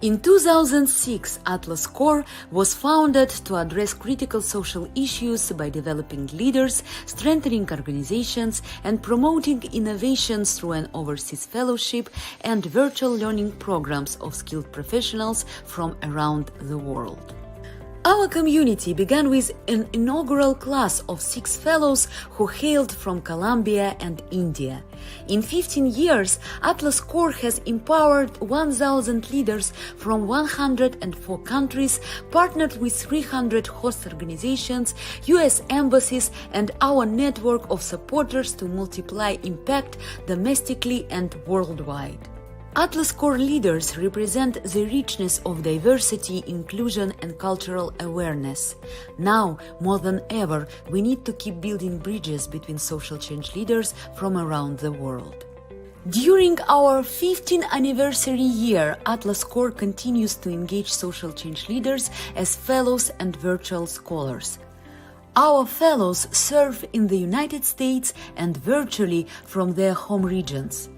In 2006, Atlas Core was founded to address critical social issues by developing leaders, strengthening organizations, and promoting innovations through an overseas fellowship and virtual learning programs of skilled professionals from around the world. Our community began with an inaugural class of 6 fellows who hailed from Colombia and India. In 15 years, Atlas Core has empowered 1,000 leaders from 104 countries, partnered with 300 host organizations, US embassies, and our network of supporters to multiply impact domestically and worldwide. Atlas Core leaders represent the richness of diversity, inclusion, and cultural awareness. Now, more than ever, we need to keep building bridges between social change leaders from around the world. During our 15th anniversary year, Atlas Core continues to engage social change leaders as fellows and virtual scholars. Our fellows serve in the United States and virtually from their home regions.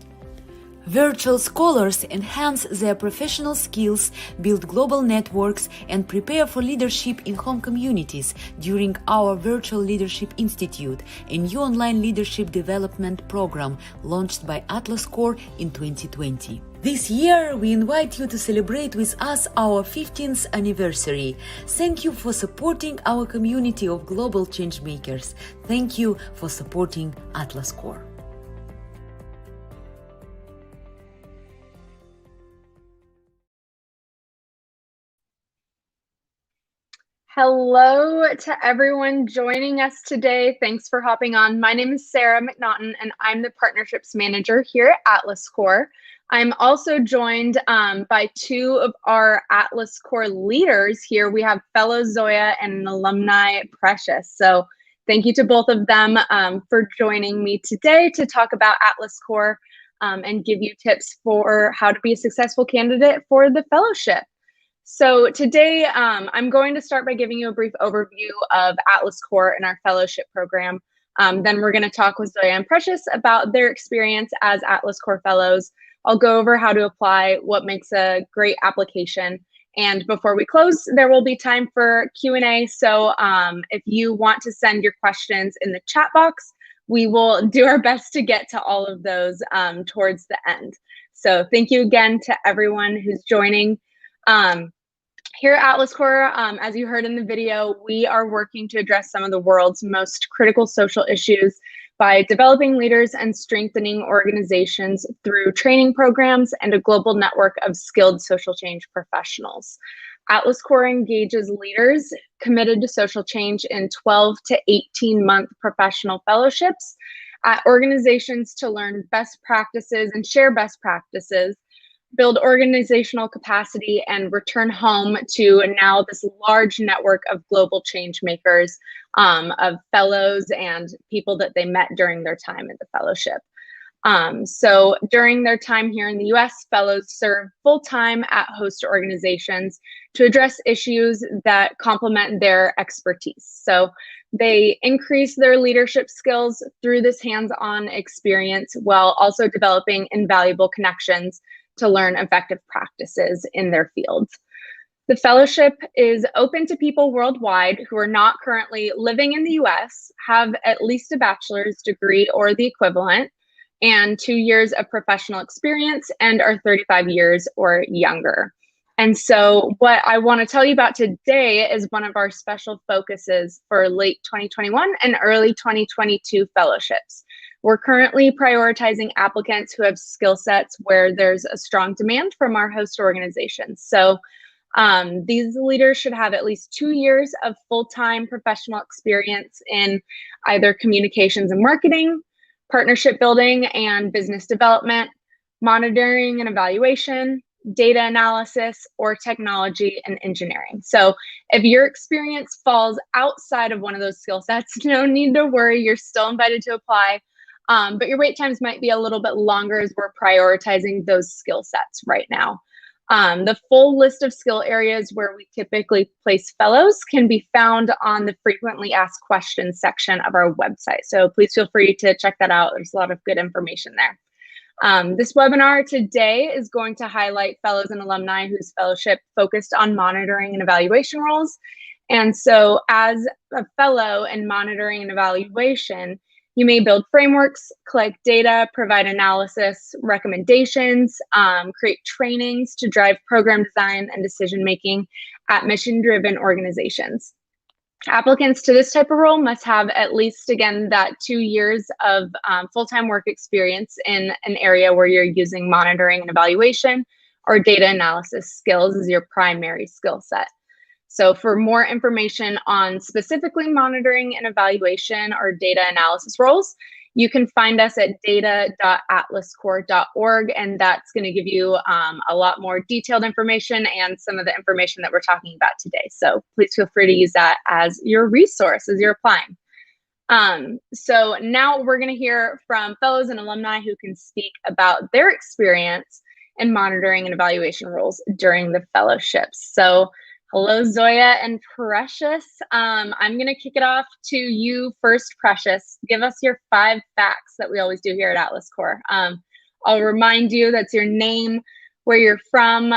Virtual scholars enhance their professional skills, build global networks, and prepare for leadership in home communities during our Virtual Leadership Institute, a new online leadership development program launched by Atlas Core in 2020. This year, we invite you to celebrate with us our 15th anniversary. Thank you for supporting our community of global changemakers. Thank you for supporting Atlas Core. Hello to everyone joining us today. Thanks for hopping on. My name is Sarah McNaughton, and I'm the Partnerships Manager here at Atlas Core. I'm also joined by 2 of our Atlas Core leaders here. We have Fellow Zoya and Alumna Precious. So thank you to both of them for joining me today to talk about Atlas Core and give you tips for how to be a successful candidate for the fellowship. So today, I'm going to start by giving you a brief overview of Atlas Core and our fellowship program. Then we're going to talk with Zoya and Precious about their experience as Atlas Core fellows. I'll go over how to apply, what makes a great application. And before we close, there will be time for Q&A. So if you want to send your questions in the chat box, we will do our best to get to all of those towards the end. So thank you again to everyone who's joining. Here at Atlas Core, as you heard in the video, we are working to address some of the world's most critical social issues by developing leaders and strengthening organizations through training programs and a global network of skilled social change professionals. Atlas Core engages leaders committed to social change in 12 to 18-month professional fellowships at organizations to learn best practices and share best practices, build organizational capacity, and return home to now this large network of global change makers, of fellows and people that they met during their time at the fellowship. So during their time here in the US, fellows serve full-time at host organizations to address issues that complement their expertise. So they increase their leadership skills through this hands-on experience while also developing invaluable connections to learn effective practices in their fields. The fellowship is open to people worldwide who are not currently living in the US, have at least a bachelor's degree or the equivalent, and 2 years of professional experience, and are 35 years or younger. And so what I want to tell you about today is one of our special focuses for late 2021 and early 2022 fellowships. We're currently prioritizing applicants who have skill sets where there's a strong demand from our host organizations. So these leaders should have at least 2 years of full-time professional experience in either communications and marketing, partnership building and business development, monitoring and evaluation, data analysis, or technology and engineering. So if your experience falls outside of one of those skill sets, no need to worry, you're still invited to apply. But your wait times might be a little bit longer as we're prioritizing those skill sets right now. The full list of skill areas where we typically place fellows can be found on the frequently asked questions section of our website. So please feel free to check that out. There's a lot of good information there. This webinar today is going to highlight fellows and alumni whose fellowship focused on monitoring and evaluation roles. And so as a fellow in monitoring and evaluation, you may build frameworks, collect data, provide analysis, recommendations, create trainings to drive program design and decision-making at mission-driven organizations. Applicants to this type of role must have at least, again, that 2 years of full-time work experience in an area where you're using monitoring and evaluation or data analysis skills as your primary skill set. So for more information on specifically monitoring and evaluation or data analysis roles, you can find us at data.atlascore.org, and that's going to give you a lot more detailed information and some of the information that we're talking about today. So please feel free to use that as your resource as you're applying. So now we're going to hear from fellows and alumni who can speak about their experience in monitoring and evaluation roles during the fellowships. So hello, Zoya and Precious. I'm going to kick it off to you first, Precious. Give us your 5 facts that we always do here at Atlas Core. I'll remind you that's your name, where you're from,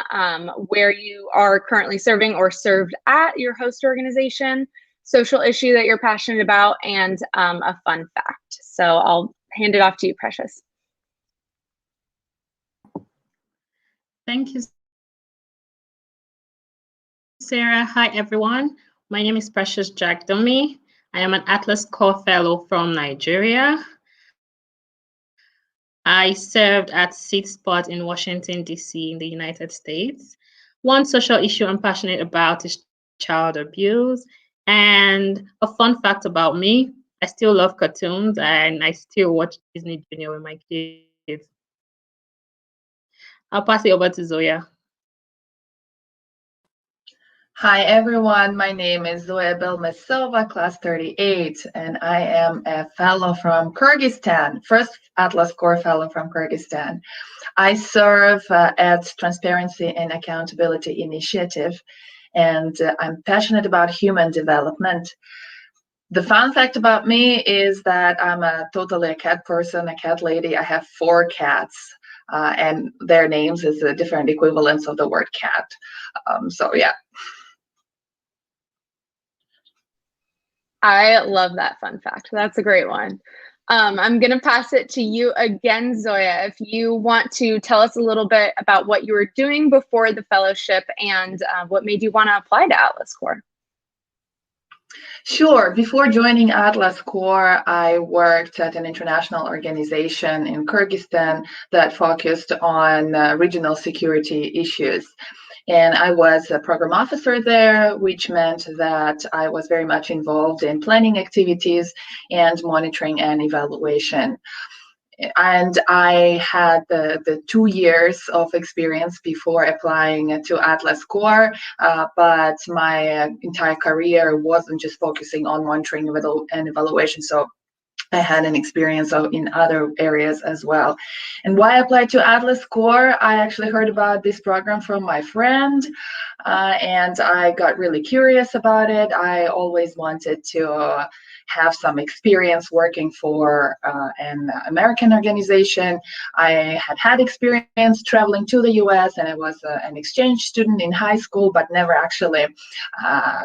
where you are currently serving or served at your host organization, social issue that you're passionate about, and a fun fact. So I'll hand it off to you, Precious. Thank you, Sarah. Hi, everyone. My name is Precious Jackdomi. I am an Atlas Core Fellow from Nigeria. I served at 6 spots in Washington, D.C. in the United States. One social issue I'm passionate about is child abuse. And a fun fact about me, I still love cartoons and I still watch Disney Junior with my kids. I'll pass it over to Zoya. Hi everyone, my name is Zoya Belmesova, class 38, and I am a fellow from Kyrgyzstan, first Atlas Core fellow from Kyrgyzstan. I serve at Transparency and Accountability Initiative, and I'm passionate about human development. The fun fact about me is that I'm totally a cat person, a cat lady. I have 4 cats, and their names is a different equivalents of the word cat. So yeah. I love that fun fact. That's a great one. I'm going to pass it to you again, Zoya, if you want to tell us a little bit about what you were doing before the fellowship and what made you want to apply to Atlas Core. Sure. Before joining Atlas Core, I worked at an international organization in Kyrgyzstan that focused on regional security issues. And I was a program officer there, which meant that I was very much involved in planning activities and monitoring and evaluation. And I had the 2 years of experience before applying to Atlas Core, but my entire career wasn't just focusing on monitoring and evaluation. So I had an experience in other areas as well. And why I applied to Atlas Core, I actually heard about this program from my friend, and I got really curious about it. I always wanted to have some experience working for an American organization. I had experience traveling to the US, and I was an exchange student in high school, but never actually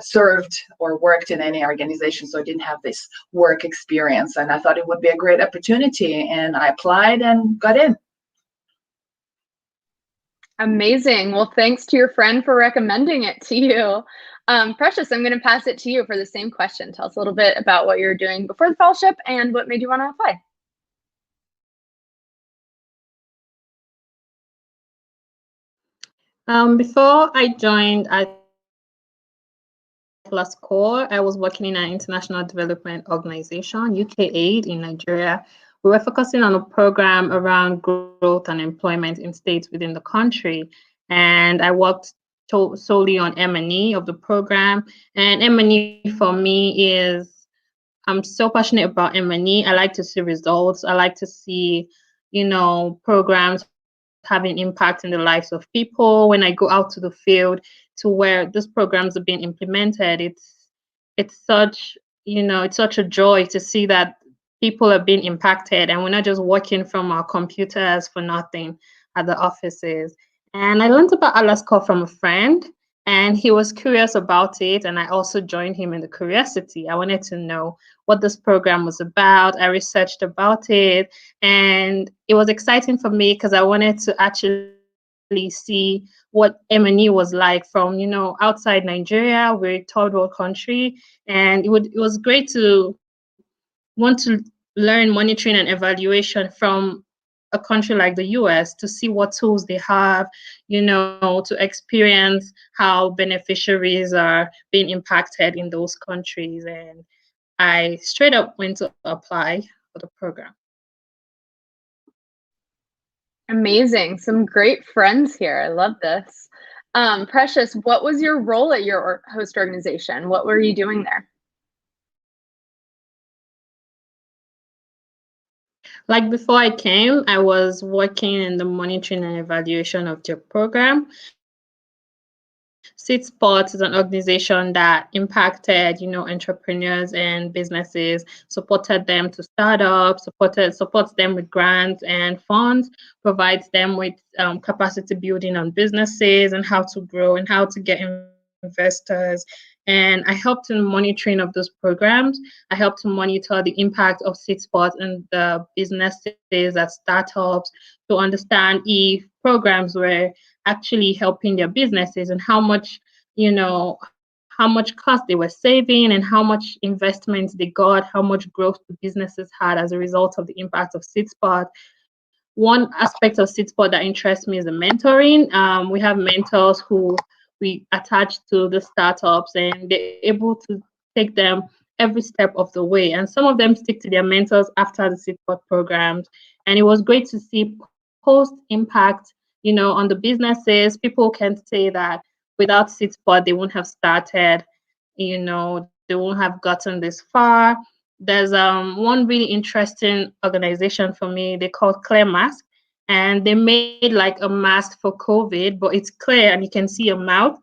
served or worked in any organization, so I didn't have this work experience. And I thought it would be a great opportunity, and I applied and got in. Amazing. Well, thanks to your friend for recommending it to you. Precious, I'm going to pass it to you for the same question. Tell us a little bit about what you were doing before the fellowship and what made you want to apply. Before I joined Atlas Core, I was working in an international development organization, UKAID in Nigeria. We were focusing on a program around growth and employment in states within the country. And I worked solely on M&E of the program. And M&E for me is, I'm so passionate about M&E. I like to see results. I like to see, programs having impact in the lives of people. When I go out to the field to where these programs are being implemented, it's such a joy to see that people are being impacted, and we're not just working from our computers for nothing at the offices. And I learned about Atlas Core from a friend, and he was curious about it, and I also joined him in the curiosity. I wanted to know what this program was about. I researched about it, and it was exciting for me because I wanted to actually see what M&E was like from, outside Nigeria. We're a third world country, and it was great to want to learn monitoring and evaluation from a country like the US to see what tools they have, to experience how beneficiaries are being impacted in those countries. And I straight up went to apply for the program. Amazing. Some great friends here. I love this. Precious, what was your role at your host organization? What were you doing there? Like before I came, I was working in the monitoring and evaluation of the program. Seed Sports is an organization that impacted, entrepreneurs and businesses, supported them to start up, supports them with grants and funds, provides them with capacity building on businesses and how to grow and how to get investors. And I helped in monitoring of those programs. I helped to monitor the impact of Seed Sports and the businesses at startups to understand if programs were actually helping their businesses and how much cost they were saving and how much investments they got, how much growth the businesses had as a result of the impact of SeedSpot. One aspect of SeedSpot that interests me is the mentoring. We have mentors who we attach to the startups, and they're able to take them every step of the way. And some of them stick to their mentors after the SeedSpot programs. And it was great to see post impact, on the businesses. People can say that without SeedSpot, they wouldn't have started, they won't have gotten this far. There's one really interesting organization for me. They called Clear Mask, and they made like a mask for COVID, but it's clear and you can see your mouth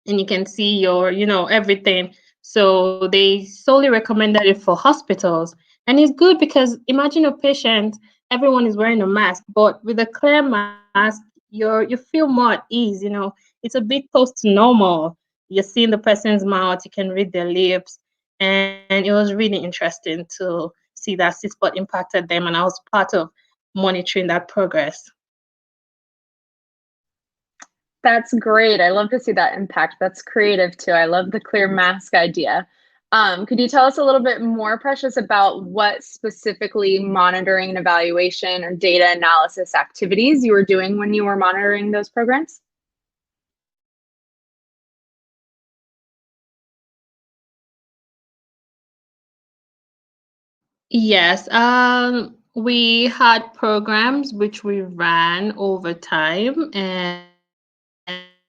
and you can see your, everything. So they solely recommended it for hospitals. And it's good because imagine a patient, everyone is wearing a mask, but with a clear mask, you feel more at ease, it's a bit close to normal. You're seeing the person's mouth, you can read their lips. And it was really interesting to see that CSPOT impacted them, and I was part of monitoring that progress. That's great. I love to see that impact. That's creative too. I love the clear mask idea. Could you tell us a little bit more, Precious, about what specifically monitoring and evaluation or data analysis activities you were doing when you were monitoring those programs? Yes, we had programs which we ran over time,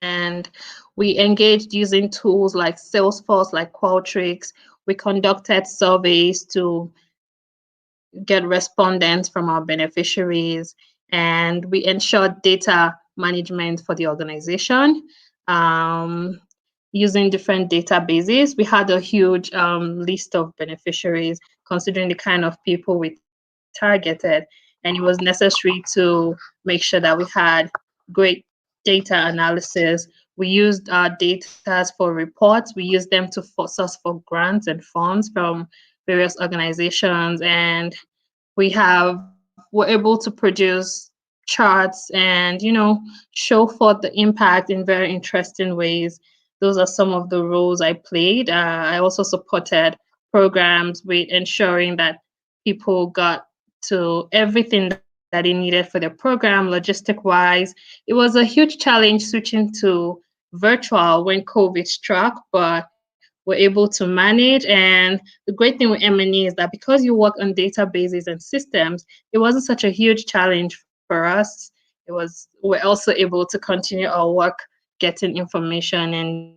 and we engaged using tools like Salesforce, like Qualtrics. We conducted surveys to get respondents from our beneficiaries, and we ensured data management for the organization. Using different databases. We had a huge list of beneficiaries considering the kind of people we targeted, and it was necessary to make sure that we had great data analysis. We used our data for reports. We used them to source for grants and funds from various organizations, and we're able to produce charts and show forth the impact in very interesting ways. Those are some of the roles I played. I also supported programs with ensuring that people got to everything that they needed for their program, logistic wise. It was a huge challenge switching to virtual when COVID struck, but we're able to manage. And the great thing with M&E is that because you work on databases and systems, it wasn't such a huge challenge for us. We're also able to continue our work, getting information and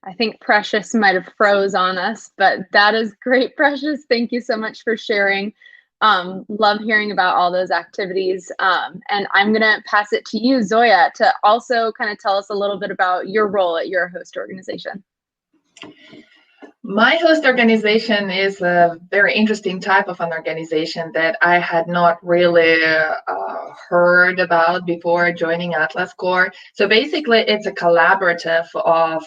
I think Precious might have froze on us, but that is great, Precious. Thank you so much for sharing. Love hearing about all those activities. And I'm going to pass it to you, Zoya, to also kind of tell us a little bit about your role at your host organization. My host organization is a very interesting type of an organization that I had not really heard about before joining Atlas Core. So basically, it's a collaborative of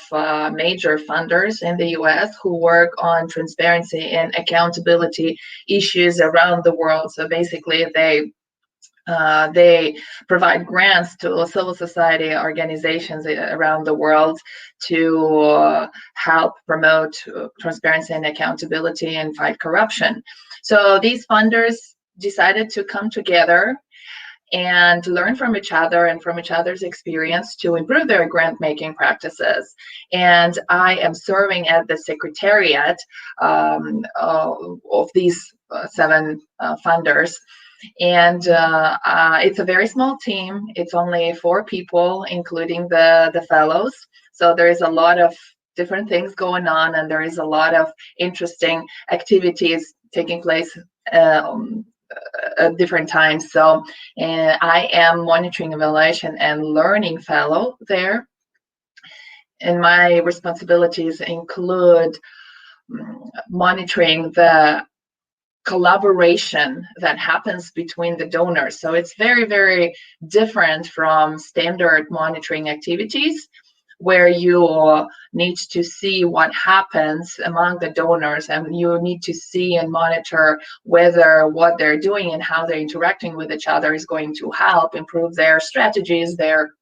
major funders in the US who work on transparency and accountability issues around the world. So basically, they provide grants to civil society organizations around the world to help promote transparency and accountability and fight corruption. So these funders decided to come together and learn from each other and from each other's experience to improve their grant making practices. And I am serving at the secretariat of these 7 funders. And it's a very small team. It's only 4 people, including the fellows. So there is a lot of different things going on, and there is a lot of interesting activities taking place at different times. So I am monitoring, evaluation, and learning fellow there. And my responsibilities include monitoring the collaboration that happens between the donors. So it's very, very different from standard monitoring activities where you need to see what happens among the donors, and you need to see and monitor whether what they're doing and how they're interacting with each other is going to help improve their strategies, their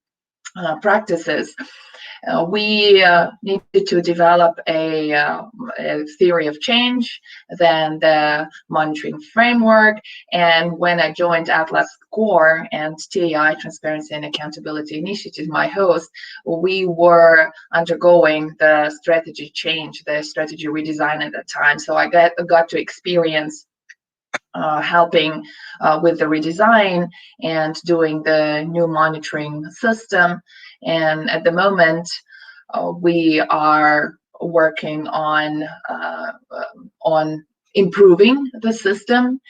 practices. We needed to develop a theory of change, then the monitoring framework. And when I joined Atlas Core and TAI, Transparency and Accountability Initiative, my host, we were undergoing the strategy change, the strategy redesign at that time. So I got to experience helping with the redesign and doing the new monitoring system. And at the moment, we are working on improving the system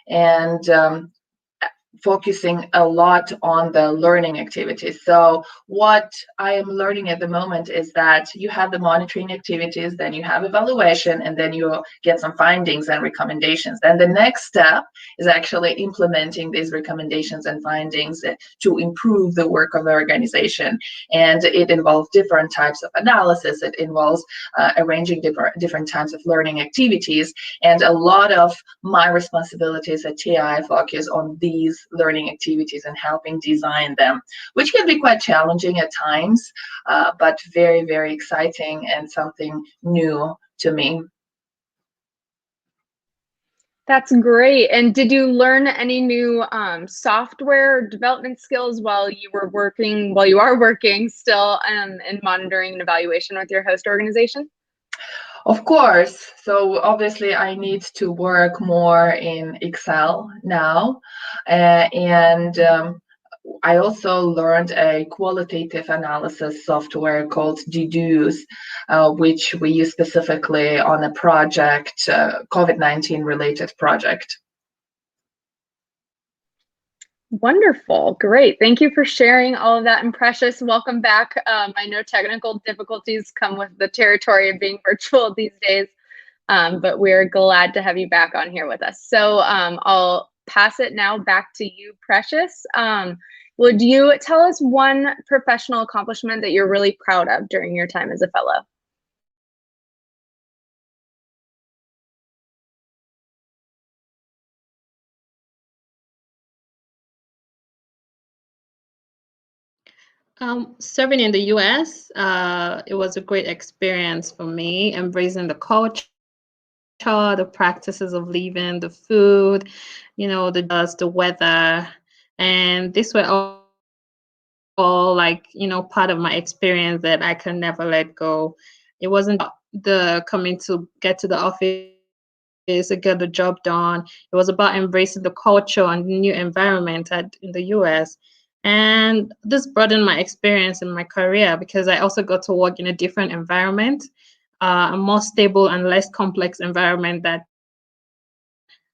and focusing a lot on the learning activities. So what I am learning at the moment is that you have the monitoring activities, then you have evaluation, and then you get some findings and recommendations. And the next step is actually implementing these recommendations and findings to improve the work of the organization. And it involves different types of analysis. It involves arranging different types of learning activities. And a lot of my responsibilities at TI focus on these learning activities and helping design them, which can be quite challenging at times, but very, very exciting and something new to me. That's great. And did you learn any new software development skills while you are working still in monitoring and evaluation with your host organization? Of course. So obviously I need to work more in Excel now. And I also learned a qualitative analysis software called Deduce, which we use specifically on a project, COVID-19 related project. Wonderful. Great. Thank you for sharing all of that. And Precious, welcome back. I know technical difficulties come with the territory of being virtual these days, but we're glad to have you back on here with us. So I'll pass it now back to you, Precious. Would you tell us one professional accomplishment that you're really proud of during your time as a fellow? Serving in the US, it was a great experience for me, embracing the culture, the practices of living, the food, the weather. And these were all like, part of my experience that I can never let go. It wasn't the coming to get to the office to get the job done. It was about embracing the culture and the new environment in the US. And this broadened my experience in my career because I also got to work in a different environment, a more stable and less complex environment that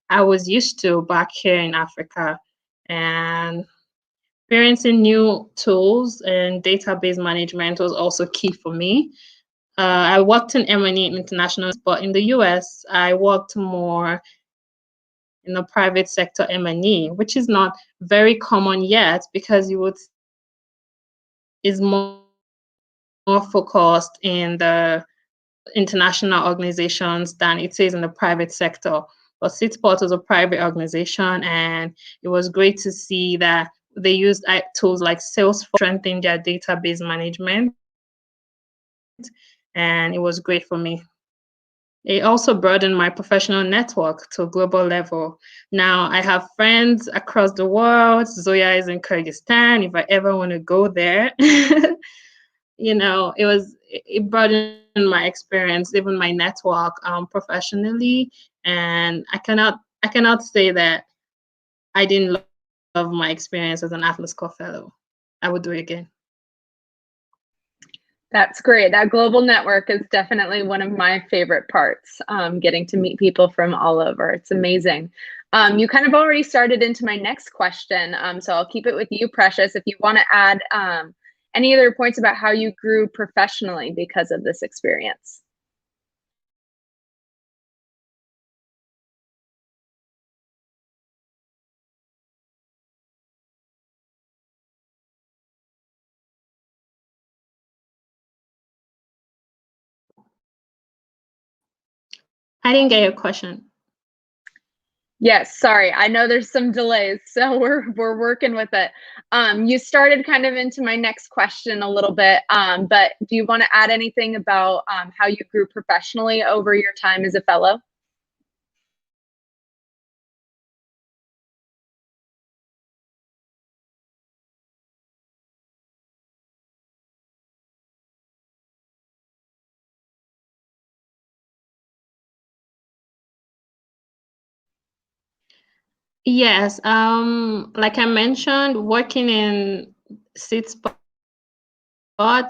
I was used to back here in Africa. And experiencing new tools and database management was also key for me. I worked in M&E international, but in the US, I worked more in the private sector M&E, which is not very common yet because you would is more focused in the international organizations than it is in the private sector. But SeedSpot was a private organization, and it was great to see that they used tools like Salesforce to strengthen their database management, and it was great for me. It also broadened my professional network to a global level. Now I have friends across the world. Zoya is in Kyrgyzstan. If I ever want to go there, it broadened my experience, even my network professionally. And I cannot say that I didn't love my experience as an Atlas Core Fellow. I would do it again. That's great. That global network is definitely one of my favorite parts, getting to meet people from all over. It's amazing. You kind of already started into my next question, so I'll keep it with you, Precious. If you want to add any other points about how you grew professionally because of this experience. I didn't get your question. Yes, sorry. I know there's some delays, so we're working with it. You started kind of into my next question a little bit, but do you want to add anything about how you grew professionally over your time as a fellow? Yes, like I mentioned, working in SeedSpot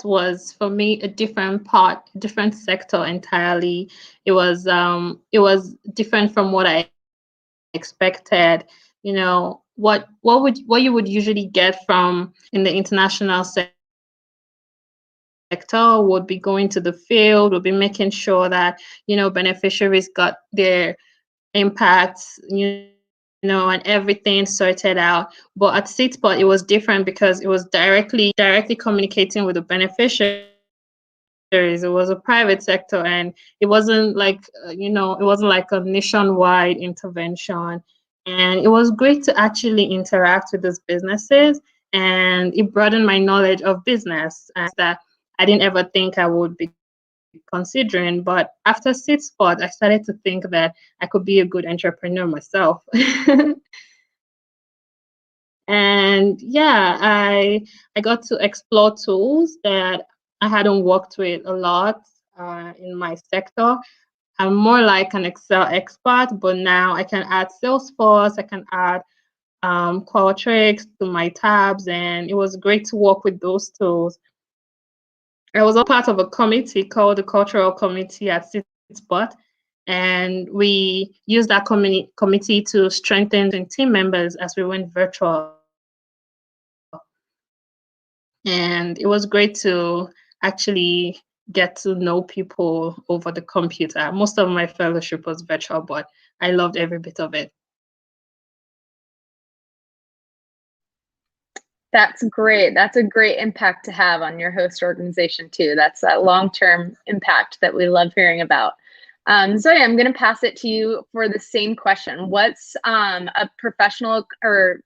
was for me a different sector entirely. It was different from what I expected. You know, what you would usually get from in the international sector would be going to the field, would be making sure that, beneficiaries got their impacts, and everything sorted out. But at SeedSpot, it was different because it was directly communicating with the beneficiaries. It was a private sector, and it wasn't like it wasn't like a nationwide intervention. And it was great to actually interact with those businesses, and it broadened my knowledge of business and that I didn't ever think I would be considering. But after SeedSpot, I started to think that I could be a good entrepreneur myself. And yeah, I got to explore tools that I hadn't worked with a lot in my sector. I'm more like an Excel expert, but now I can add Salesforce, I can add Qualtrics to my tabs, and it was great to work with those tools. I was a part of a committee called the Cultural Committee at SeedSpot, and we used that committee to strengthen team members as we went virtual. And it was great to actually get to know people over the computer. Most of my fellowship was virtual, but I loved every bit of it. That's great. That's a great impact to have on your host organization too. That's that long-term impact that we love hearing about. Zoya, I'm going to pass it to you for the same question. What's a professional, or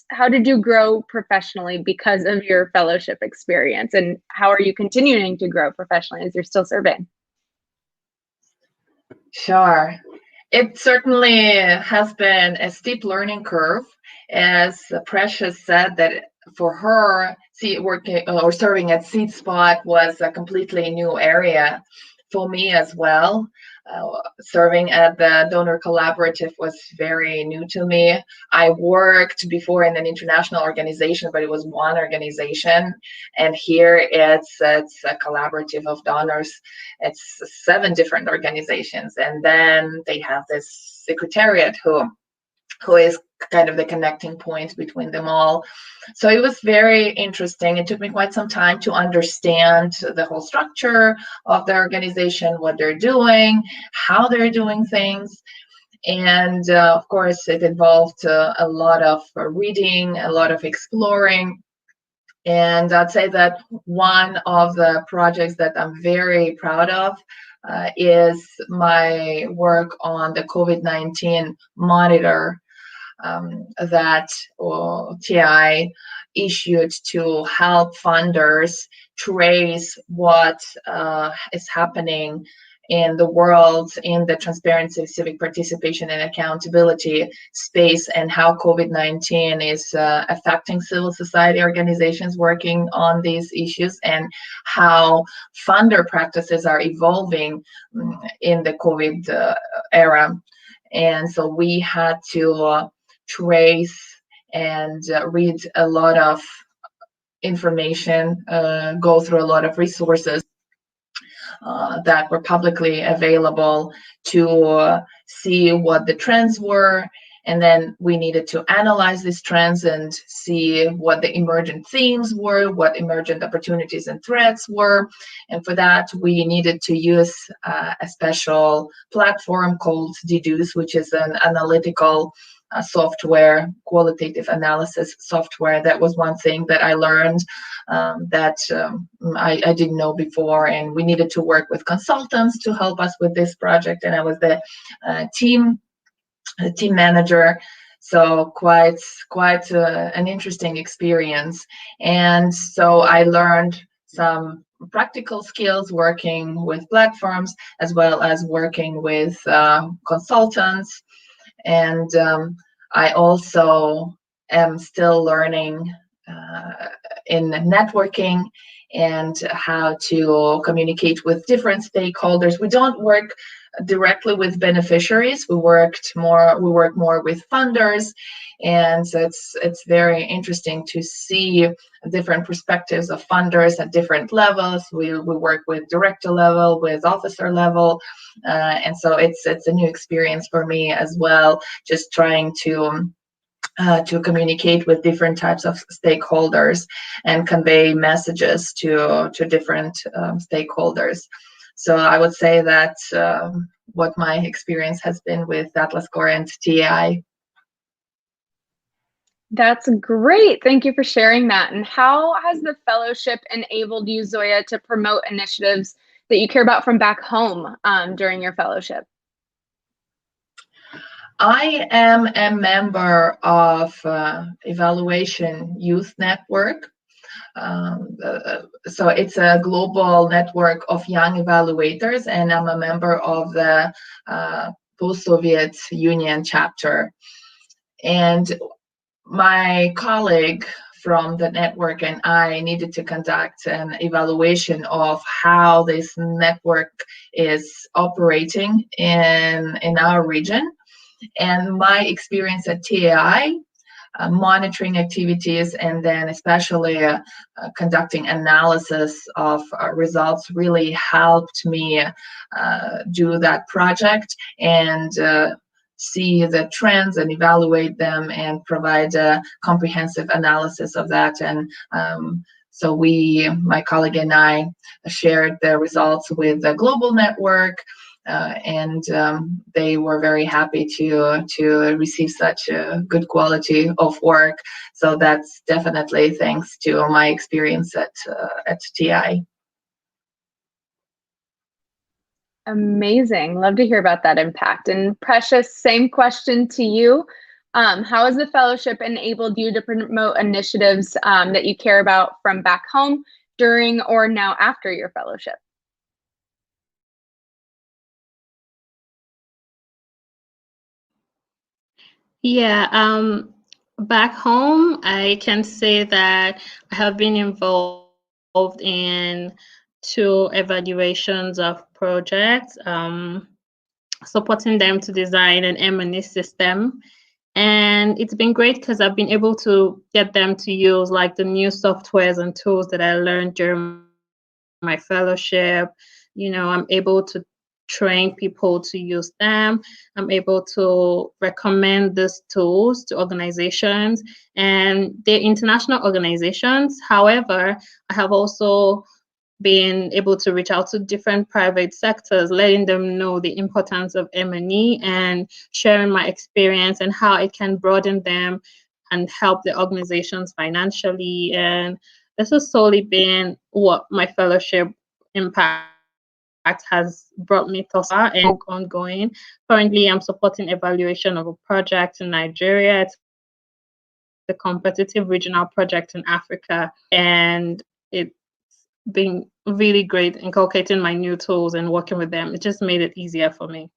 how did you grow professionally because of your fellowship experience, and how are you continuing to grow professionally as you're still serving? Sure. It certainly has been a steep learning curve. As Precious said, that for her, working or serving at SeedSpot was a completely new area. for me as well. Serving at the Donor Collaborative was very new to me. I worked before in an international organization, but it was one organization. And here it's a collaborative of donors. It's 7 different organizations. And then they have this secretariat who is kind of the connecting point between them all. So it was very interesting. It took me quite some time to understand the whole structure of the organization, what they're doing, how they're doing things. And of course, it involved a lot of reading, a lot of exploring. And I'd say that one of the projects that I'm very proud of is my work on the COVID-19 monitor that TI issued to help funders trace what is happening in the world in the transparency, civic participation, and accountability space, and how COVID-19 is affecting civil society organizations working on these issues, and how funder practices are evolving in the COVID era. And so we had to trace and read a lot of information, go through a lot of resources that were publicly available to see what the trends were. And then we needed to analyze these trends and see what the emergent themes were, what emergent opportunities and threats were. And for that, we needed to use a special platform called Deduce, which is an analytical software, qualitative analysis software. That was one thing that I learned that I didn't know before, and we needed to work with consultants to help us with this project, and I was the team manager. So quite an interesting experience. And so I learned some practical skills working with platforms, as well as working with consultants. And I also am still learning in networking and how to communicate with different stakeholders. We don't work directly with beneficiaries. We work more with funders, and so it's very interesting to see different perspectives of funders at different levels. We work with director level, with officer level, and so it's a new experience for me as well, just trying to communicate with different types of stakeholders and convey messages to different stakeholders. So I would say that what my experience has been with Atlas Core and TI. That's great. Thank you for sharing that. And how has the fellowship enabled you, Zoya, to promote initiatives that you care about from back home during your fellowship? I am a member of Evaluation Youth Network. So it's a global network of young evaluators, and I'm a member of the post-Soviet Union chapter. And my colleague from the network and I needed to conduct an evaluation of how this network is operating in our region. And my experience at TAI, monitoring activities, and then especially conducting analysis of results really helped me do that project and see the trends and evaluate them and provide a comprehensive analysis of that. And so my colleague and I shared the results with the global network, and they were very happy to receive such a good quality of work. So that's definitely thanks to my experience at TI. Amazing. Love to hear about that impact. And Precious, same question to you. How has the fellowship enabled you to promote initiatives that you care about from back home during or now after your fellowship? Yeah, back home, I can say that I have been involved in 2 evaluations of project, supporting them to design an M&E system. And it's been great because I've been able to get them to use like the new softwares and tools that I learned during my fellowship. I'm able to train people to use them. I'm able to recommend these tools to organizations, and they're international organizations. However, I have also been able to reach out to different private sectors, letting them know the importance of M&E and sharing my experience and how it can broaden them and help the organizations financially. And this has solely been what my fellowship impact has brought me thus far and ongoing. Currently, I'm supporting evaluation of a project in Nigeria. It's a competitive regional project in Africa, and it's been really great inculcating my new tools and working with them. It just made it easier for me.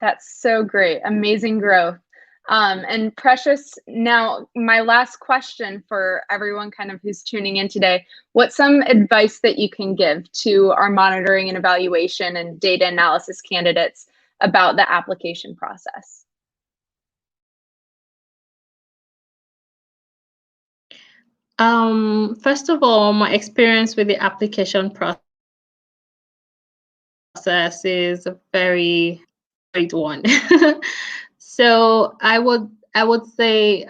That's so great. Amazing growth. And Precious, now my last question for everyone kind of who's tuning in today, what's some advice that you can give to our monitoring and evaluation and data analysis candidates about the application process? First of all, my experience with the application process is a very great one. So I would say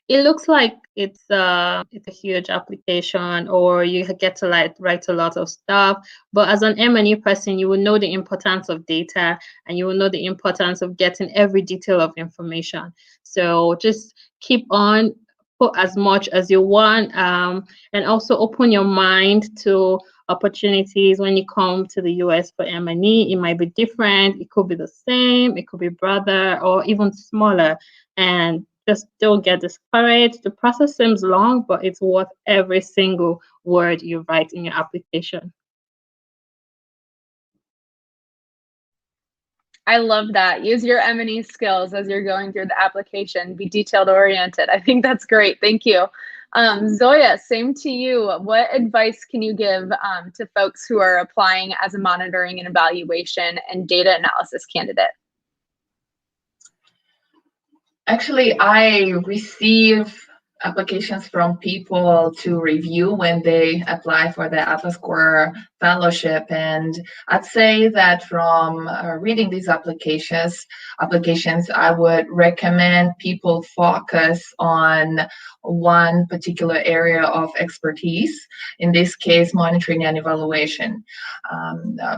it looks like it's a huge application, or you get to write a lot of stuff. But as an M&E person, you will know the importance of data, and you will know the importance of getting every detail of information. So just keep on, put as much as you want, and also open your mind to opportunities when you come to the US for M&E. It might be different, it could be the same, it could be broader or even smaller. And just don't get discouraged. The process seems long, but it's worth every single word you write in your application. I love that. Use your M&E skills as you're going through the application. Be detailed oriented. I think that's great. Thank you. Zoya, same to you. What advice can you give to folks who are applying as a monitoring and evaluation and data analysis candidate? Actually, I receive applications from people to review when they apply for the Atlas Core Fellowship. And I'd say that from reading these applications, I would recommend people focus on one particular area of expertise, in this case, monitoring and evaluation,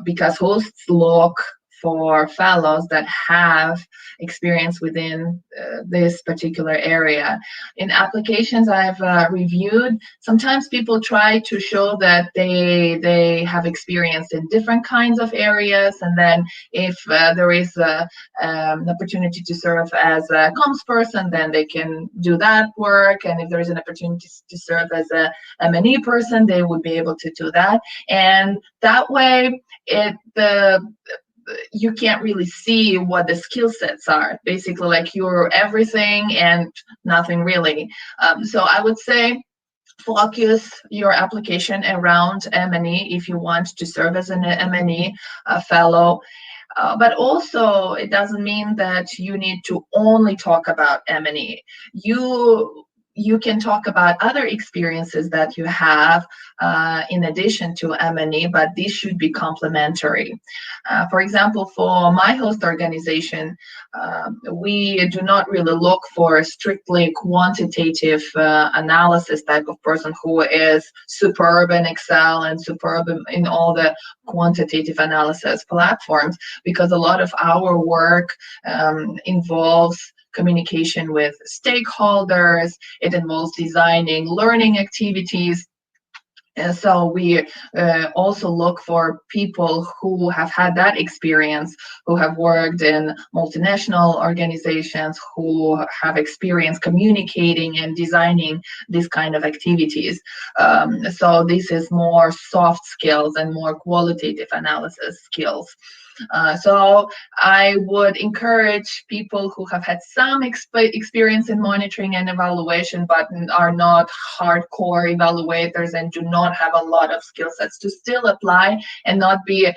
because hosts look for fellows that have experience within this particular area. In applications I've reviewed, sometimes people try to show that they have experience in different kinds of areas, and then if there is an opportunity to serve as a comms person, then they can do that work, and if there is an opportunity to serve as a M&E person, they would be able to do that. And that way you can't really see what the skill sets are. Basically, like you're everything and nothing really. So I would say focus your application around M&E if you want to serve as an M&E fellow. But also, it doesn't mean that you need to only talk about M&E. You can talk about other experiences that you have in addition to M&E, but these should be complementary. For example, for my host organization, we do not really look for a strictly quantitative analysis type of person who is superb in Excel and superb in all the quantitative analysis platforms, because a lot of our work involves communication with stakeholders. It involves designing learning activities. And so we also look for people who have had that experience, who have worked in multinational organizations, who have experience communicating and designing these kind of activities. So this is more soft skills and more qualitative analysis skills. So I would encourage people who have had some experience in monitoring and evaluation, but are not hardcore evaluators and do not have a lot of skill sets, to still apply and not be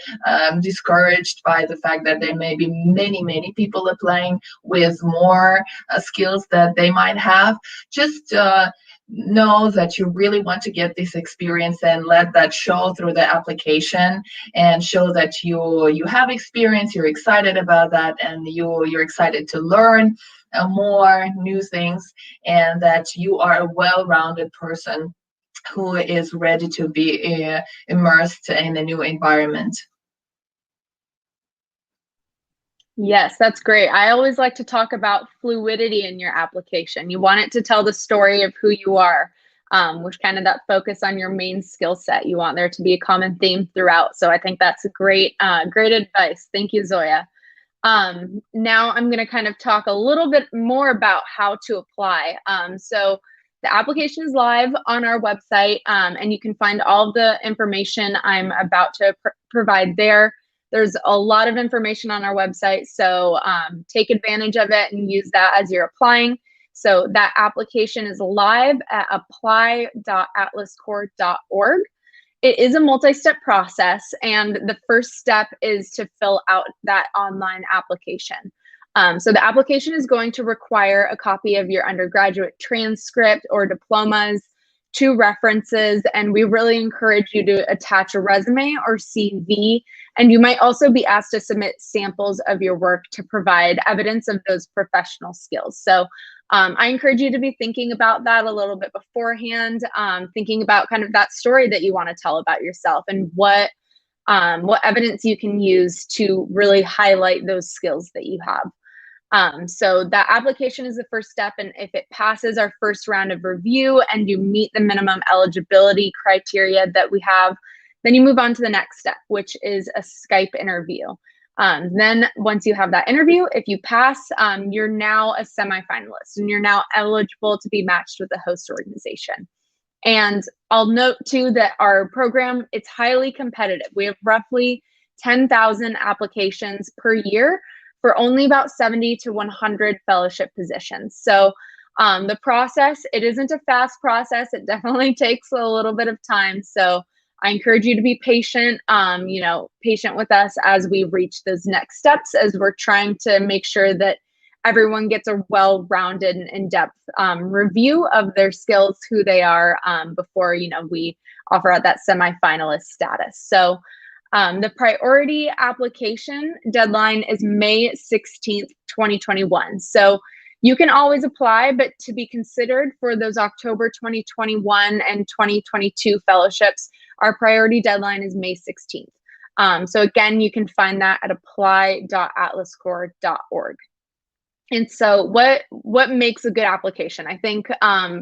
discouraged by the fact that there may be many people applying with more skills that they might have. Just know that you really want to get this experience and let that show through the application, and show that you have experience, you're excited about that, and you're excited to learn more new things, and that you are a well-rounded person who is ready to be immersed in a new environment. Yes, that's great. I always like to talk about fluidity in your application. You want it to tell the story of who you are, which kind of that focus on your main skill set. You want there to be a common theme throughout. So I think that's a great advice. Thank you, Zoya. Now I'm going to kind of talk a little bit more about how to apply. So the application is live on our website, and you can find all the information I'm about to provide there. There's a lot of information on our website, so take advantage of it and use that as you're applying. So that application is live at apply.atlascore.org. It is a multi-step process, and the first step is to fill out that online application. So the application is going to require a copy of your undergraduate transcript or diplomas, 2 references, and we really encourage you to attach a resume or CV. And you might also be asked to submit samples of your work to provide evidence of those professional skills. So I encourage you to be thinking about that a little bit beforehand, thinking about kind of that story that you want to tell about yourself, and what evidence you can use to really highlight those skills that you have. So that application is the first step, and if it passes our first round of review and you meet the minimum eligibility criteria that we have, then you move on to the next step, which is a Skype interview. Then once you have that interview, if you pass, you're now a semifinalist, and you're now eligible to be matched with a host organization. And I'll note too that our program, it's highly competitive. We have roughly 10,000 applications per year for only about 70 to 100 fellowship positions. So the process, it isn't a fast process. It definitely takes a little bit of time. So I encourage you to be patient, patient with us as we reach those next steps, as we're trying to make sure that everyone gets a well-rounded and in-depth review of their skills, who they are, before, we offer out that semifinalist status. So the priority application deadline is May 16th, 2021. So you can always apply, but to be considered for those October 2021 and 2022 fellowships, our priority deadline is May 16th. So again, you can find that at apply.atlascore.org. And so what makes a good application? I think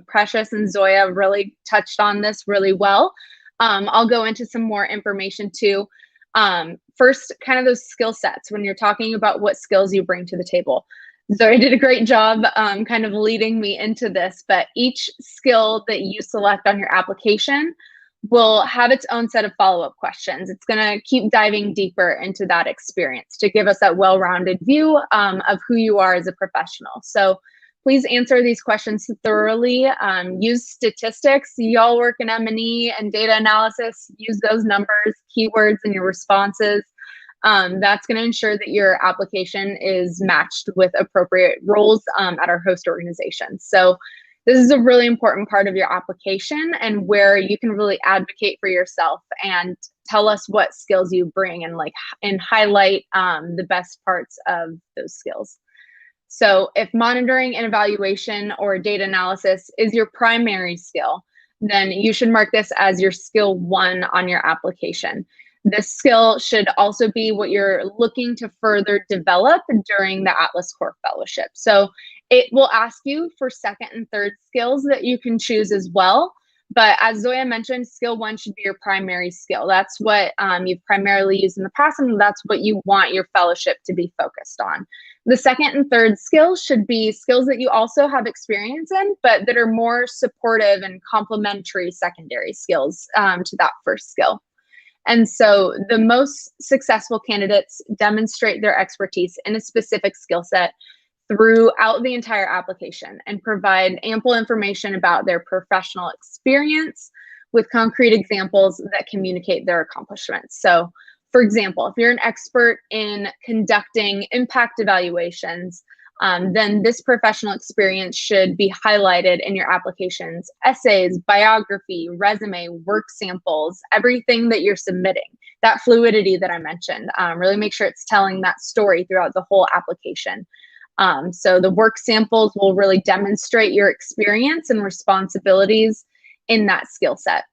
Precious and Zoya really touched on this really well. I'll go into some more information too. First, kind of those skill sets when you're talking about what skills you bring to the table. Zoya did a great job kind of leading me into this, but each skill that you select on your application will have its own set of follow-up questions. It's going to keep diving deeper into that experience to give us that well-rounded view of who you are as a professional. So please answer these questions thoroughly. Use statistics. Y'all work in M&E and data analysis. Use those numbers, keywords in your responses. That's going to ensure that your application is matched with appropriate roles at our host organization. So this is a really important part of your application, and where you can really advocate for yourself and tell us what skills you bring, and highlight the best parts of those skills. So if monitoring and evaluation or data analysis is your primary skill, then you should mark this as your skill 1 on your application. This skill should also be what you're looking to further develop during the Atlas Core Fellowship. So it will ask you for second and third skills that you can choose as well. But as Zoya mentioned, skill 1 should be your primary skill. That's what you've primarily used in the past, and that's what you want your fellowship to be focused on. The second and third skills should be skills that you also have experience in, but that are more supportive and complementary secondary skills to that first skill. And so the most successful candidates demonstrate their expertise in a specific skill set throughout the entire application and provide ample information about their professional experience with concrete examples that communicate their accomplishments. So, for example, if you're an expert in conducting impact evaluations, then this professional experience should be highlighted in your application's essays, biography, resume, work samples, everything that you're submitting. That fluidity that I mentioned, really make sure it's telling that story throughout the whole application. So the work samples will really demonstrate your experience and responsibilities in that skill set.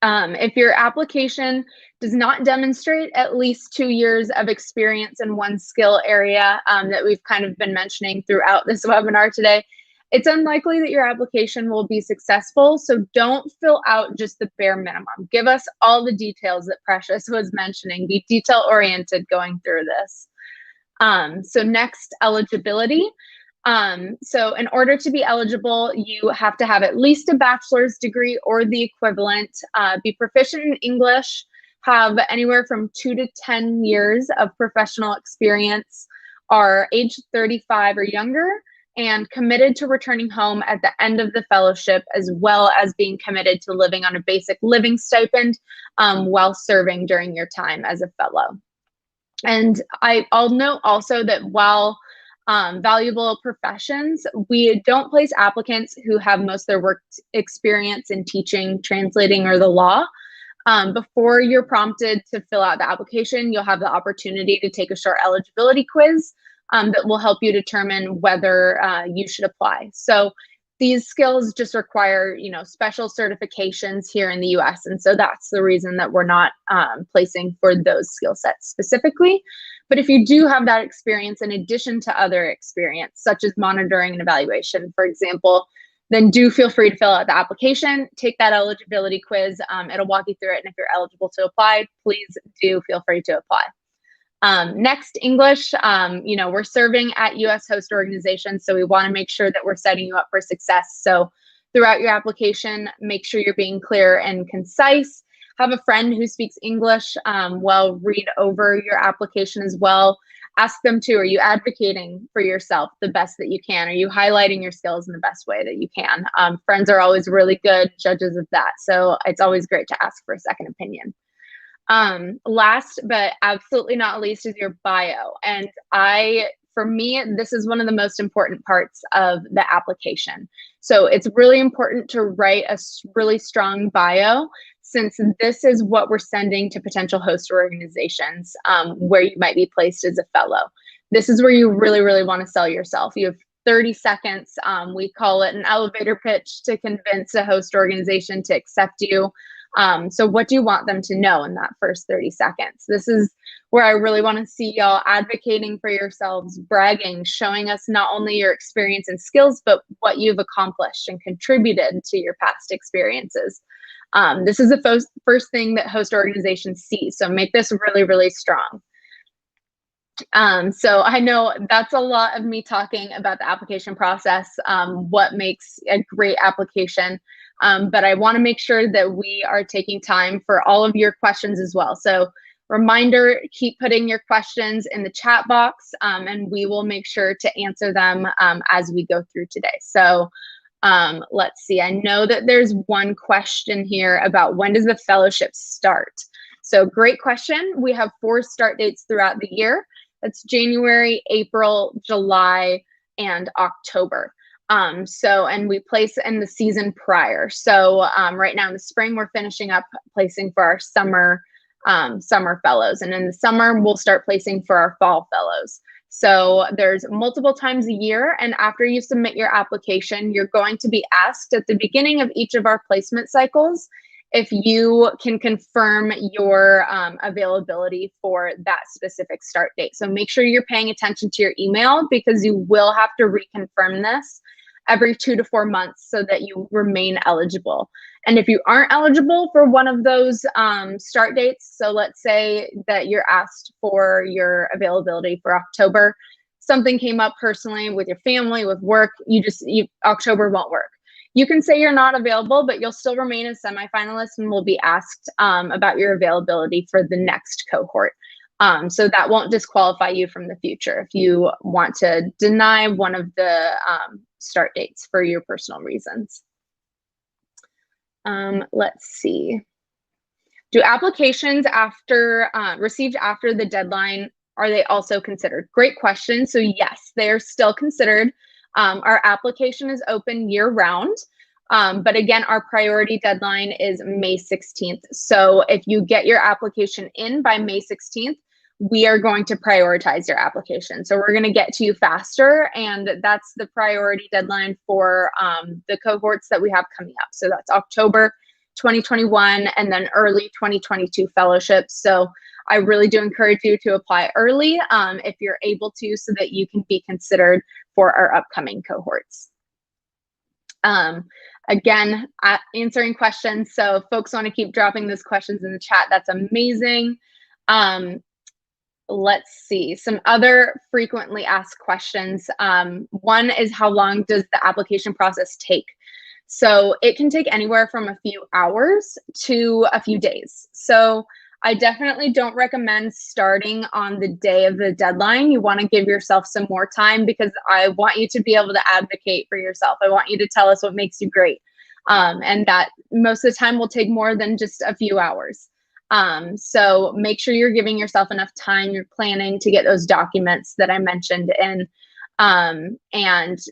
If your application does not demonstrate at least 2 years of experience in one skill area that we've kind of been mentioning throughout this webinar today, it's unlikely that your application will be successful. So don't fill out just the bare minimum. Give us all the details that Precious was mentioning. Be detail-oriented going through this. So next, eligibility. So in order to be eligible, you have to have at least a bachelor's degree or the equivalent, be proficient in English, have anywhere from 2 to 10 years of professional experience, are age 35 or younger, and committed to returning home at the end of the fellowship, as well as being committed to living on a basic living stipend while serving during your time as a fellow. And I'll note also that while valuable professions, we don't place applicants who have most of their work experience in teaching, translating, or the law. Before you're prompted to fill out the application, you'll have the opportunity to take a short eligibility quiz that will help you determine whether you should apply. So these skills just require, special certifications here in the US. And so that's the reason that we're not placing for those skill sets specifically. But if you do have that experience in addition to other experience, such as monitoring and evaluation, for example, then do feel free to fill out the application, take that eligibility quiz. It'll walk you through it. And if you're eligible to apply, please do feel free to apply. Next, English. We're serving at US host organizations, so we want to make sure that we're setting you up for success. So throughout your application, make sure you're being clear and concise. Have a friend who speaks English. Read over your application as well. Ask them to, are you advocating for yourself the best that you can? Are you highlighting your skills in the best way that you can? Friends are always really good judges of that. So it's always great to ask for a second opinion. Last, but absolutely not least, is your bio. And for me, this is one of the most important parts of the application. So it's really important to write a really strong bio, since this is what we're sending to potential host organizations where you might be placed as a fellow. This is where you really, really want to sell yourself. You have 30 seconds. We call it an elevator pitch to convince a host organization to accept you. So what do you want them to know in that first 30 seconds? This is where I really want to see y'all advocating for yourselves, bragging, showing us not only your experience and skills, but what you've accomplished and contributed to your past experiences. This is the first thing that host organizations see. So make this really, really strong. So I know that's a lot of me talking about the application process, what makes a great application. But I want to make sure that we are taking time for all of your questions as well. So reminder, keep putting your questions in the chat box and we will make sure to answer them as we go through today. So let's see, I know that there's one question here about when does the fellowship start? So great question. We have 4 start dates throughout the year. That's January, April, July, and October. And we place in the season prior. So right now in the spring, we're finishing up placing for our summer fellows. And in the summer, we'll start placing for our fall fellows. So there's multiple times a year. And after you submit your application, you're going to be asked at the beginning of each of our placement cycles if you can confirm your availability for that specific start date. So make sure you're paying attention to your email, because you will have to reconfirm this every 2 to 4 months so that you remain eligible. And if you aren't eligible for one of those start dates, so let's say that you're asked for your availability for October, something came up personally with your family, with work, October won't work. You can say you're not available, but you'll still remain a semifinalist and will be asked about your availability for the next cohort. So that won't disqualify you from the future if you want to deny one of the start dates for your personal reasons. Let's see. Do applications received after the deadline, are they also considered? Great question. So yes, they are still considered. Our application is open year round. But again, our priority deadline is May 16th. So if you get your application in by May 16th, we are going to prioritize your application. So we're going to get to you faster, and that's the priority deadline for the cohorts that we have coming up. So that's October 2021 and then early 2022 fellowships. So I really do encourage you to apply early if you're able to, so that you can be considered for our upcoming cohorts. Again, answering questions. So if folks want to keep dropping those questions in the chat, that's amazing. Let's see, some other frequently asked questions. One is, how long does the application process take? So it can take anywhere from a few hours to a few days. So I definitely don't recommend starting on the day of the deadline. You want to give yourself some more time, because I want you to be able to advocate for yourself. I want you to tell us what makes you great. And that most of the time will take more than just a few hours. So make sure you're giving yourself enough time, you're planning to get those documents that I mentioned in, and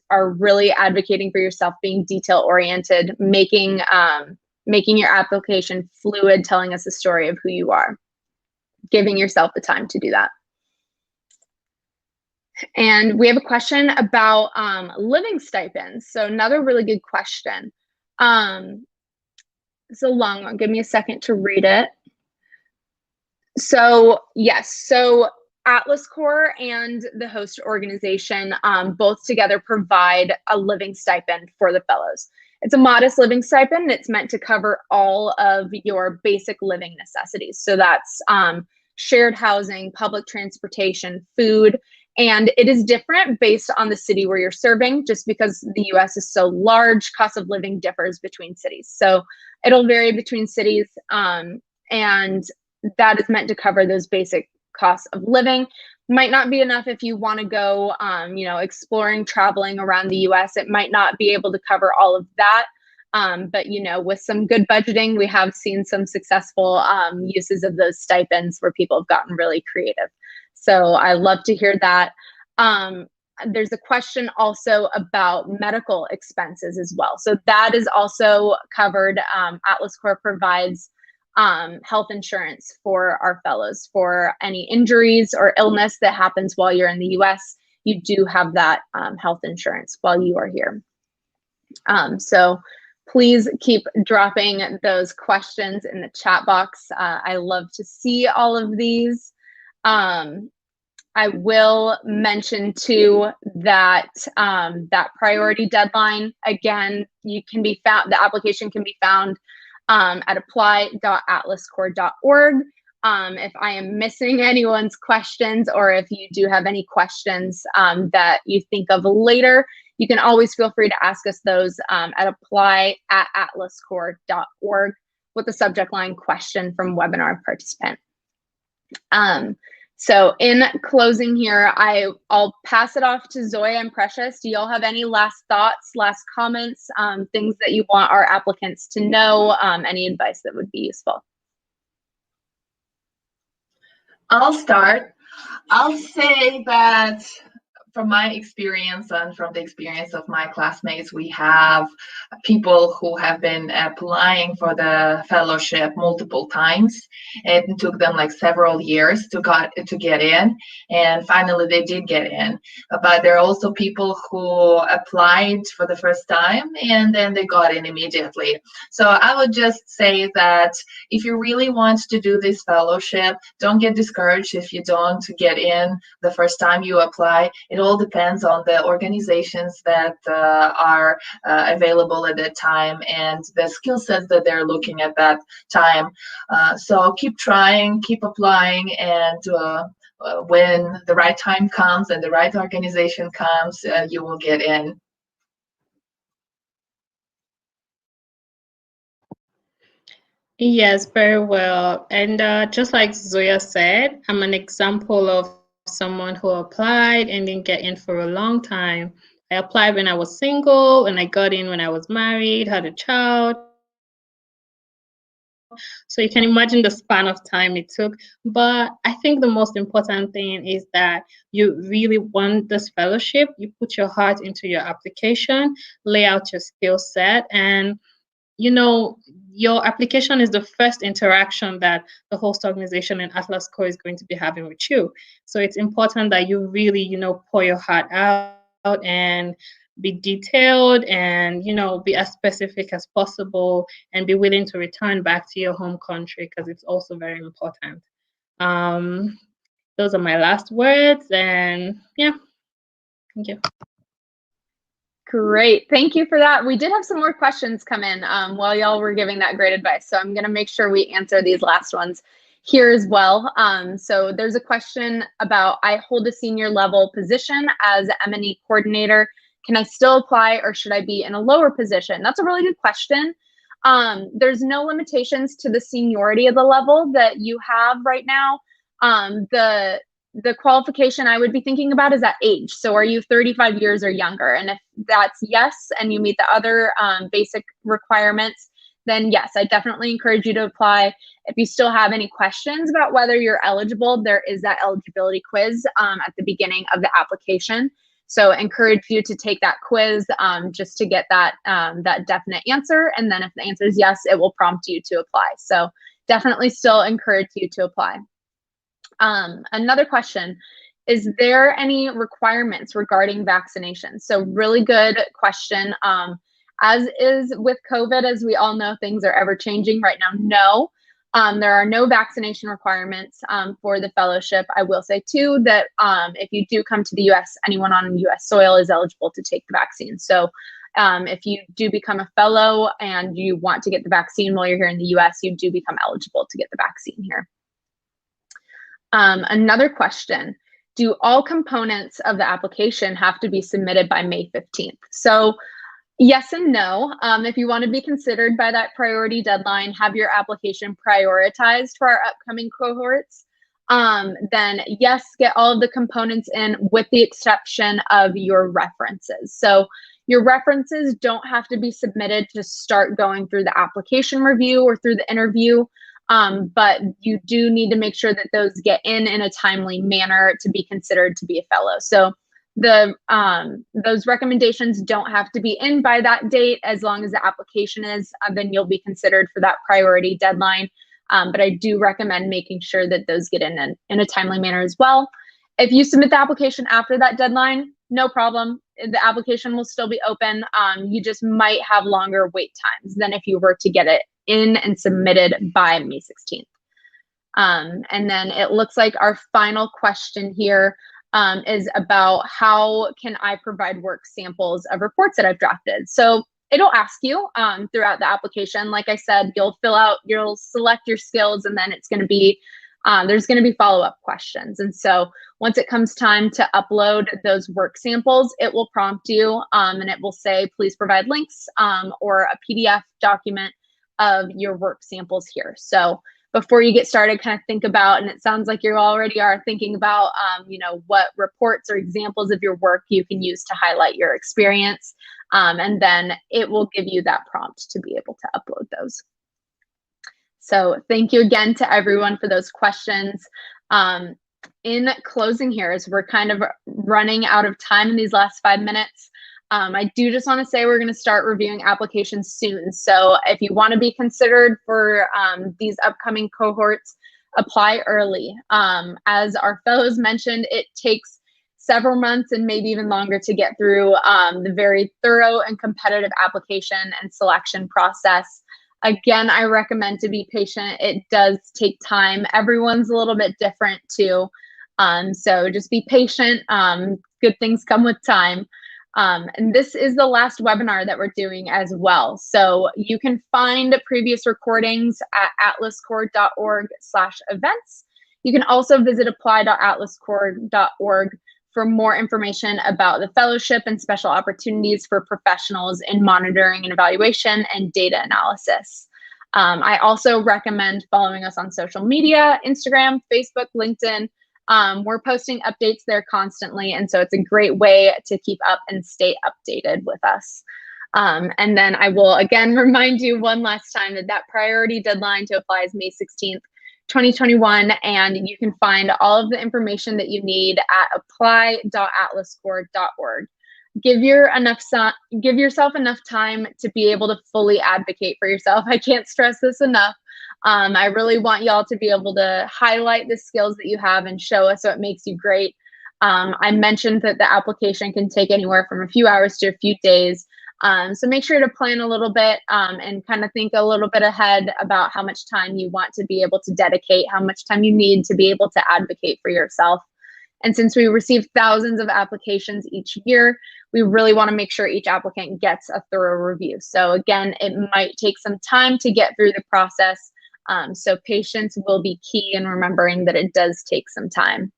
are really advocating for yourself, being detail oriented, making your application fluid, telling us a story of who you are, giving yourself the time to do that. And we have a question about living stipends. So another really good question. It's a long one. Give me a second to read it. So yes, so Atlas Corps and the host organization both together provide a living stipend for the fellows. It's a modest living stipend. It's meant to cover all of your basic living necessities. So that's shared housing, public transportation, food, and it is different based on the city where you're serving. Just because the US is so large, cost of living differs between cities. So it'll vary between cities, and that is meant to cover those basic costs of living. Might not be enough if you want to go, exploring, traveling around the US. It might not be able to cover all of that. But, with some good budgeting, we have seen some successful uses of those stipends where people have gotten really creative. So I love to hear that. There's a question also about medical expenses as well. So that is also covered. Atlas Corps provides health insurance for our fellows for any injuries or illness that happens while you're in the US. You do have that health insurance while you are here. So please keep dropping those questions in the chat box. I love to see all of these. I will mention too that that priority deadline, again, the application can be found at apply.atlascorps.org. If I am missing anyone's questions, or if you do have any questions that you think of later, you can always feel free to ask us those at apply@atlascorps.org with the subject line question from webinar participant. So in closing here, I'll pass it off to Zoya and Precious. Do y'all have any last thoughts, last comments, things that you want our applicants to know, any advice that would be useful? I'll start. I'll say that from my experience and from the experience of my classmates, we have people who have been applying for the fellowship multiple times. It took them like several years to get in, and finally they did get in. But there are also people who applied for the first time and then they got in immediately. So I would just say that if you really want to do this fellowship, don't get discouraged if you don't get in the first time you apply. It all depends on the organizations that are available at that time and the skill sets that they're looking at that time. So keep trying, keep applying, and when the right time comes and the right organization comes, you will get in. Yes, very well. And just like Zoya said, I'm an example of someone who applied and didn't get in for a long time. I applied when I was single, and I got in when I was married, had a child. So you can imagine the span of time it took. But I think the most important thing is that you really want this fellowship. You put your heart into your application, lay out your skill set, and your application is the first interaction that the host organization in Atlas Core is going to be having with you. So it's important that you really, pour your heart out and be detailed and, be as specific as possible and be willing to return back to your home country because it's also very important. Um, those are my last words, and yeah, thank you. Great. Thank you for that. We did have some more questions come in while y'all were giving that great advice. So I'm going to make sure we answer these last ones here as well. So there's a question about, I hold a senior level position as M&E coordinator. Can I still apply, or should I be in a lower position? That's a really good question. There's no limitations to the seniority of the level that you have right now. The qualification I would be thinking about is that age. So are you 35 years or younger? And if that's yes, and you meet the other basic requirements, then yes, I definitely encourage you to apply. If you still have any questions about whether you're eligible, there is that eligibility quiz at the beginning of the application. So encourage you to take that quiz just to get that, that definite answer. And then if the answer is yes, it will prompt you to apply. So definitely still encourage you to apply. Another question, is there any requirements regarding vaccinations? So really good question. As is with COVID, as we all know, things are ever changing right now. No, there are no vaccination requirements for the fellowship. I will say too that if you do come to the US, anyone on US soil is eligible to take the vaccine. So if you do become a fellow and you want to get the vaccine while you're here in the US, you do become eligible to get the vaccine here. Another question, do all components of the application have to be submitted by May 15th? So yes and no. If you want to be considered by that priority deadline, have your application prioritized for our upcoming cohorts, then yes, get all of the components in with the exception of your references. So your references don't have to be submitted to start going through the application review or through the interview. But you do need to make sure that those get in a timely manner to be considered to be a fellow. So those recommendations don't have to be in by that date. As long as the application is, then you'll be considered for that priority deadline. But I do recommend making sure that those get in a timely manner as well. If you submit the application after that deadline, no problem. The application will still be open. You just might have longer wait times than if you were to get it in and submitted by May 16th. And then it looks like our final question here is about how can I provide work samples of reports that I've drafted. So it'll ask you throughout the application. Like I said, you'll select your skills, and then it's going to be there's going to be follow-up questions. And so once it comes time to upload those work samples, it will prompt you and it will say, please provide links or a PDF document of your work samples here. So before you get started, kind of think about, and it sounds like you already are thinking about, what reports or examples of your work you can use to highlight your experience. And then it will give you that prompt to be able to upload those. So thank you again to everyone for those questions. In closing here, as we're kind of running out of time in these last 5 minutes, I do just want to say we're going to start reviewing applications soon. So if you want to be considered for these upcoming cohorts, apply early. As our fellows mentioned, it takes several months and maybe even longer to get through the very thorough and competitive application and selection process. Again, I recommend to be patient. It does take time. Everyone's a little bit different too. So just be patient. Good things come with time. And this is the last webinar that we're doing as well. So you can find previous recordings at atlascore.org/events. You can also visit apply.atlascore.org for more information about the fellowship and special opportunities for professionals in monitoring and evaluation and data analysis. I also recommend following us on social media, Instagram, Facebook, LinkedIn. We're posting updates there constantly, and so it's a great way to keep up and stay updated with us. And then I will again remind you one last time that priority deadline to apply is May 16th, 2021, and you can find all of the information that you need at apply.atlascore.org. Give yourself enough time to be able to fully advocate for yourself. I can't stress this enough. I really want y'all to be able to highlight the skills that you have and show us what makes you great. I mentioned that the application can take anywhere from a few hours to a few days. So make sure to plan a little bit and kind of think a little bit ahead about how much time you want to be able to dedicate, how much time you need to be able to advocate for yourself. And since we receive thousands of applications each year, we really want to make sure each applicant gets a thorough review. So again, it might take some time to get through the process. So patience will be key in remembering that it does take some time.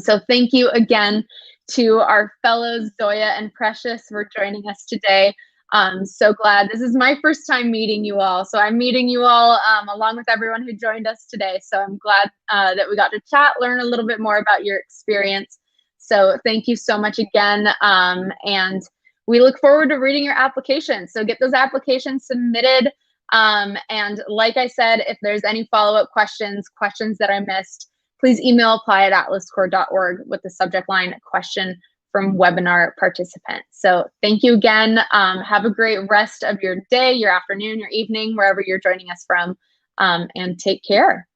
So thank you again to our fellows, Zoya and Precious, for joining us today. I'm so glad. This is my first time meeting you all. So I'm meeting you all along with everyone who joined us today. So I'm glad that we got to chat, learn a little bit more about your experience. So thank you so much again. And we look forward to reading your applications. So get those applications submitted. And like I said, if there's any follow-up questions that I missed, please email apply@atlascore.org with the subject line question from webinar participant. So thank you again. Have a great rest of your day, your afternoon, your evening, wherever you're joining us from, and take care.